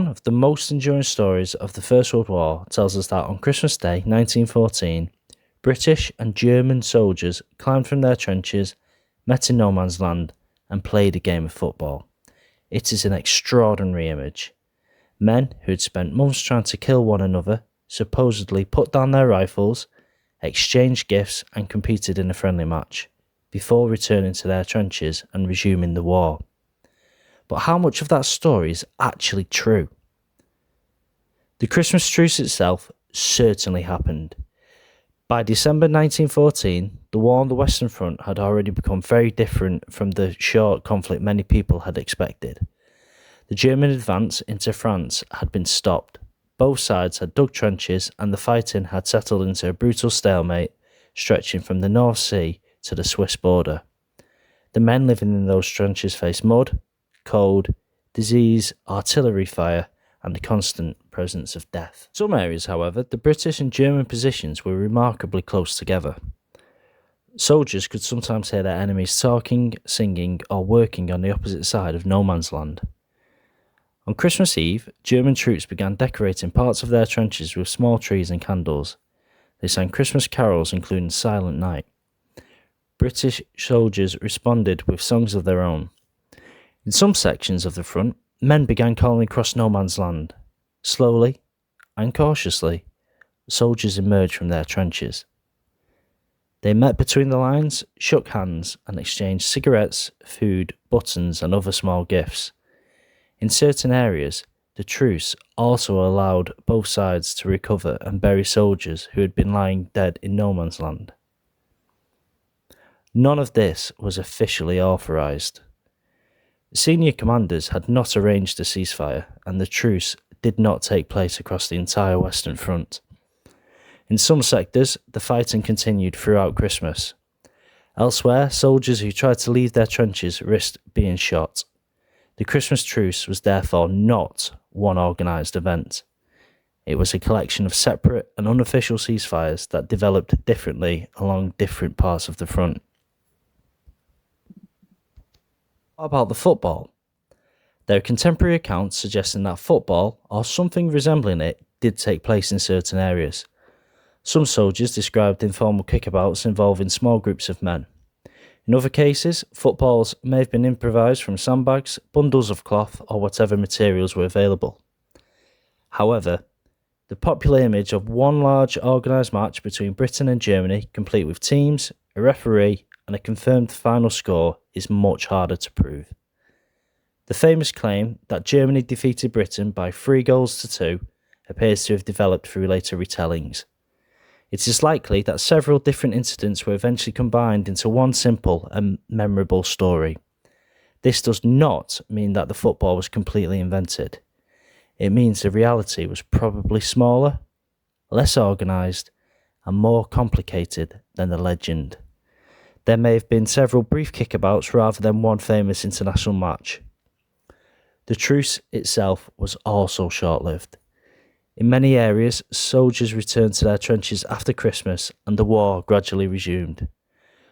One of the most enduring stories of the First World War tells us that on Christmas Day 1914, British and German soldiers climbed from their trenches, met in no man's land, and played a game of football. It is an extraordinary image. Men who had spent months trying to kill one another supposedly put down their rifles, exchanged gifts, and competed in a friendly match, before returning to their trenches and resuming the war. But how much of that story is actually true? The Christmas Truce itself certainly happened. By December 1914, the war on the Western Front had already become very different from the short conflict many people had expected. The German advance into France had been stopped. Both sides had dug trenches and the fighting had settled into a brutal stalemate stretching from the North Sea to the Swiss border. The men living in those trenches faced mud, cold, disease, artillery fire, and the constant presence of death. In some areas, however, the British and German positions were remarkably close together. Soldiers could sometimes hear their enemies talking, singing, or working on the opposite side of no man's land. On Christmas Eve, German troops began decorating parts of their trenches with small trees and candles. They sang Christmas carols, including Silent Night. British soldiers responded with songs of their own. In some sections of the front, men began calling across no man's land. Slowly and cautiously, soldiers emerged from their trenches. They met between the lines, shook hands, and exchanged cigarettes, food, buttons, and other small gifts. In certain areas, the truce also allowed both sides to recover and bury soldiers who had been lying dead in no man's land. None of this was officially authorised. Senior commanders had not arranged a ceasefire, and the truce did not take place across the entire Western Front. In some sectors, the fighting continued throughout Christmas. Elsewhere, soldiers who tried to leave their trenches risked being shot. The Christmas Truce was therefore not one organised event. It was a collection of separate and unofficial ceasefires that developed differently along different parts of the front. What about the football? There are contemporary accounts suggesting that football, or something resembling it, did take place in certain areas. Some soldiers described informal kickabouts involving small groups of men. In other cases, footballs may have been improvised from sandbags, bundles of cloth, or whatever materials were available. However, the popular image of one large organised match between Britain and Germany, complete with teams, a referee, and a confirmed final score, is much harder to prove. The famous claim that Germany defeated Britain by 3-2 appears to have developed through later retellings. It is likely that several different incidents were eventually combined into one simple and memorable story. This does not mean that the football was completely invented. It means the reality was probably smaller, less organised, and more complicated than the legend. There may have been several brief kickabouts rather than one famous international match. The truce itself was also short-lived. In many areas, soldiers returned to their trenches after Christmas and the war gradually resumed.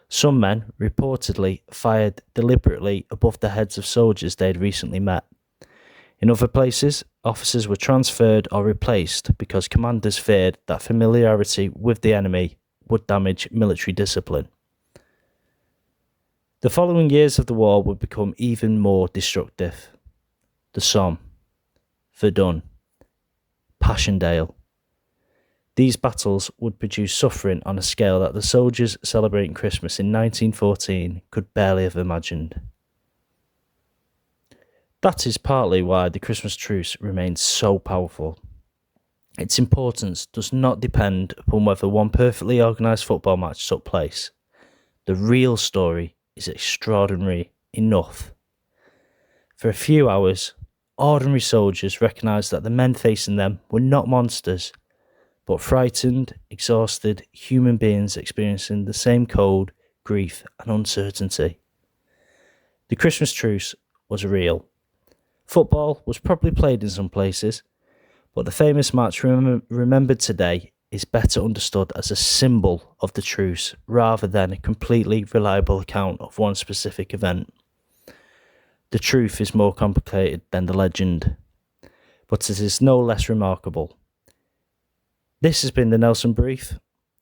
Some men reportedly fired deliberately above the heads of soldiers they had recently met. In other places, officers were transferred or replaced because commanders feared that familiarity with the enemy would damage military discipline. The following years of the war would become even more destructive. The Somme, Verdun, Passchendaele. These battles would produce suffering on a scale that the soldiers celebrating Christmas in 1914 could barely have imagined. That is partly why the Christmas Truce remains so powerful. Its importance does not depend upon whether one perfectly organised football match took place. The real story is extraordinary enough. For a few hours, ordinary soldiers recognised that the men facing them were not monsters, but frightened, exhausted human beings experiencing the same cold, grief, and uncertainty. The Christmas Truce was real. Football was probably played in some places, but the famous match remembered today is better understood as a symbol of the truce rather than a completely reliable account of one specific event. The truth is more complicated than the legend. but it is no less remarkable. This has been the Nelson Brief,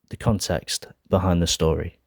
the context behind the story.